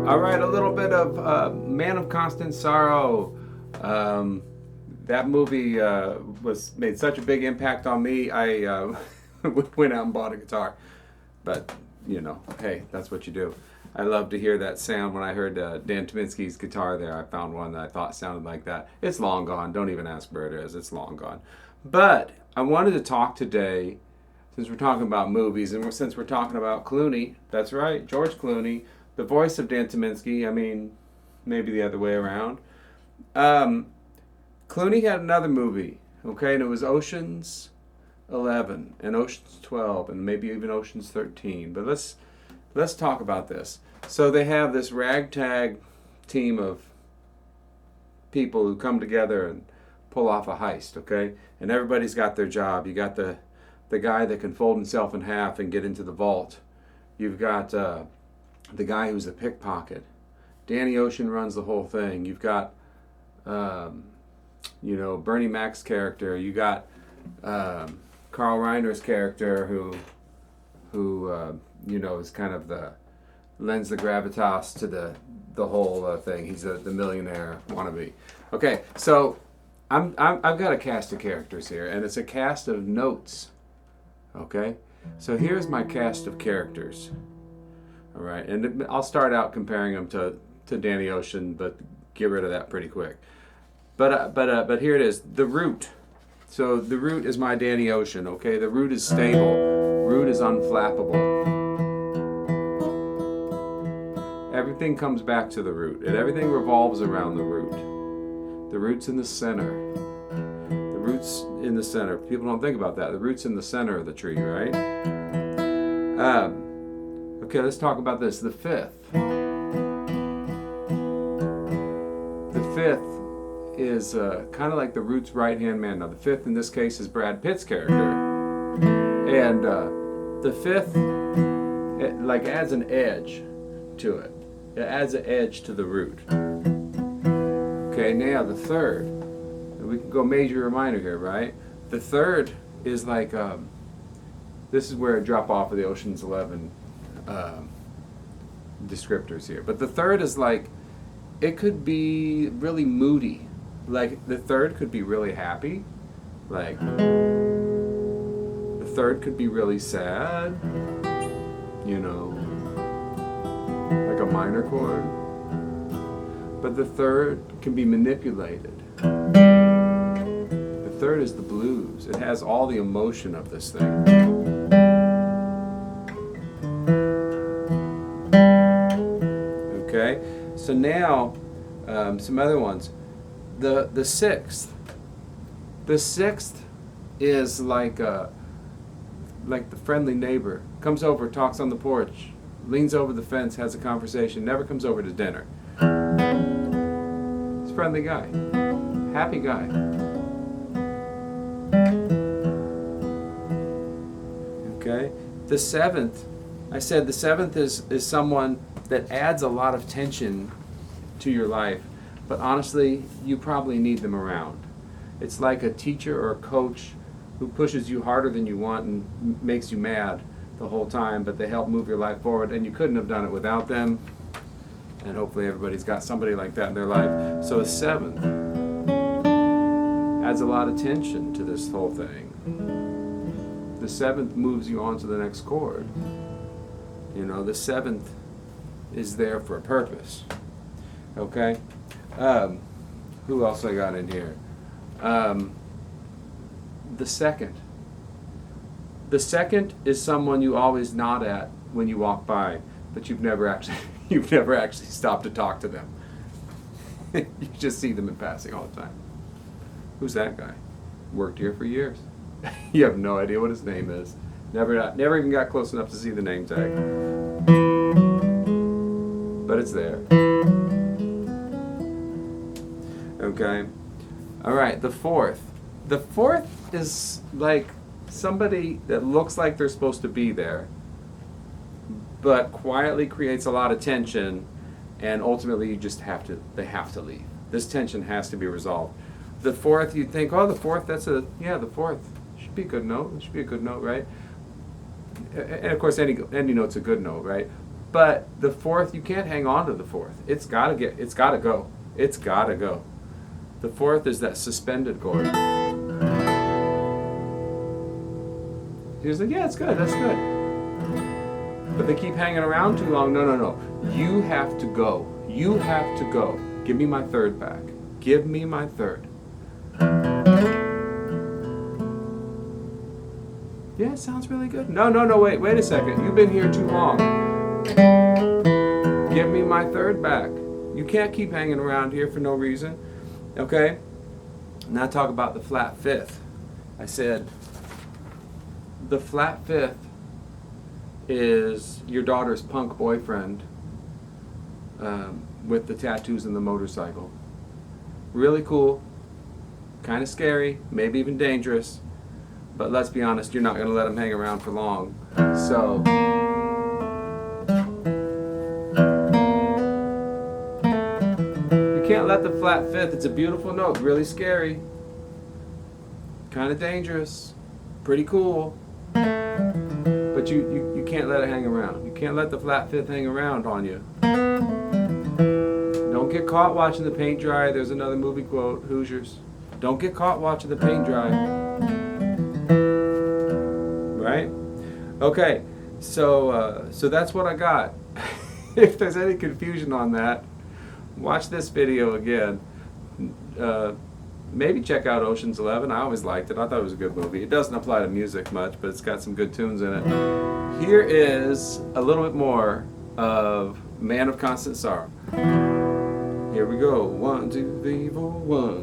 All right, a little bit of Man of Constant Sorrow. That movie was made such a big impact on me. I went out and bought a guitar, but you know, hey, that's what you do. I love to hear that sound. When I heard Dan Tyminski's guitar there, I found one that I thought sounded like that. It's long gone. Don't even ask where it is. It's long gone. But I wanted to talk today, since we're talking about movies, and since we're talking about Clooney. That's right, George Clooney, the voice of Dan Tyminski. I mean, maybe the other way around. Clooney had another movie, okay, and it was Ocean's 11 and Ocean's 12 and maybe even Ocean's 13. But let's talk about this. So they have this ragtag team of people who come together and pull off a heist, okay? And everybody's got their job. You got the guy that can fold himself in half and get into the vault. You've got the guy who's a pickpocket. Danny Ocean runs the whole thing. You've got, Bernie Mac's character. You got Carl Reiner's character who is kind of lends the gravitas to the whole thing. He's the millionaire wannabe. Okay, so I've got a cast of characters here, and it's a cast of notes. Okay, so here's my cast of characters. All right, and I'll start out comparing them to Danny Ocean, but get rid of that pretty quick. But here it is, the Root. So the Root is my Danny Ocean. Okay, the Root is stable. Root is unflappable. Everything comes back to the Root, and everything revolves around the Root. The Root's in the center. The Root's in the center. People don't think about that. The Root's in the center of the tree, right? Okay, let's talk about this. The fifth. The fifth is kind of like the Root's right-hand man. Now, the fifth in this case is Brad Pitt's character. And the fifth, it adds an edge to it. It adds an edge to the Root. Okay, now the third. We can go major or minor here, right? The third is like, this is where I drop off of the Ocean's 11 descriptors here. But the third is like, it could be really moody. Like, the third could be really happy. Like, the third could be really sad. Like a minor chord. But the third can be manipulated. The third is the blues. It has all the emotion of this thing. Okay, so now some other ones. The sixth. The sixth is like the friendly neighbor. Comes over, talks on the porch, leans over the fence, has a conversation, never comes over to dinner. He's a friendly guy, happy guy. Okay, the seventh. I said the seventh is someone that adds a lot of tension to your life, but honestly, you probably need them around. It's like a teacher or a coach who pushes you harder than you want and makes you mad the whole time, but they help move your life forward, and you couldn't have done it without them. And hopefully everybody's got somebody like that in their life. So a seventh adds a lot of tension to this whole thing. The seventh moves you on to the next chord. The seventh is there for a purpose. Okay? Who else I got in here? The second. The second is someone you always nod at when you walk by, but you've never actually stopped to talk to them. You just see them in passing all the time. Who's that guy? Worked here for years. You have no idea what his name is. Never even got close enough to see the name tag. But it's there. Okay. All right, the fourth. The fourth is like somebody that looks like they're supposed to be there, but quietly creates a lot of tension, and ultimately they have to leave. This tension has to be resolved. The fourth, you'd think, oh, the fourth, the fourth should be a good note. It should be a good note, right? And of course, any note's a good note, right? But the fourth, you can't hang on to the fourth. It's gotta go. It's gotta go. The fourth is that suspended chord. He's like, yeah, it's good, that's good. But they keep hanging around too long. No. You have to go. You have to go. Give me my third back. Give me my third. Yeah, it sounds really good. No, wait a second. You've been here too long. Give me my third back. You can't keep hanging around here for no reason. Okay? Now talk about the flat fifth. I said the flat fifth is your daughter's punk boyfriend with the tattoos and the motorcycle. Really cool, kind of scary, maybe even dangerous, but let's be honest, you're not going to let him hang around for long. So you can't let the flat fifth, it's a beautiful note, really scary, kind of dangerous, pretty cool, but you can't let it hang around. You can't let the flat fifth hang around on you. Don't get caught watching the paint dry. There's another movie quote, Hoosiers. Don't get caught watching the paint dry. Right? Okay, so that's what I got. If there's any confusion on that, watch this video again. Maybe check out Ocean's 11. I always liked it. I thought it was a good movie. It doesn't apply to music much, but it's got some good tunes in it. Here is a little bit more of Man of Constant Sorrow. Here we go. 1, 2, 3, 4, 1.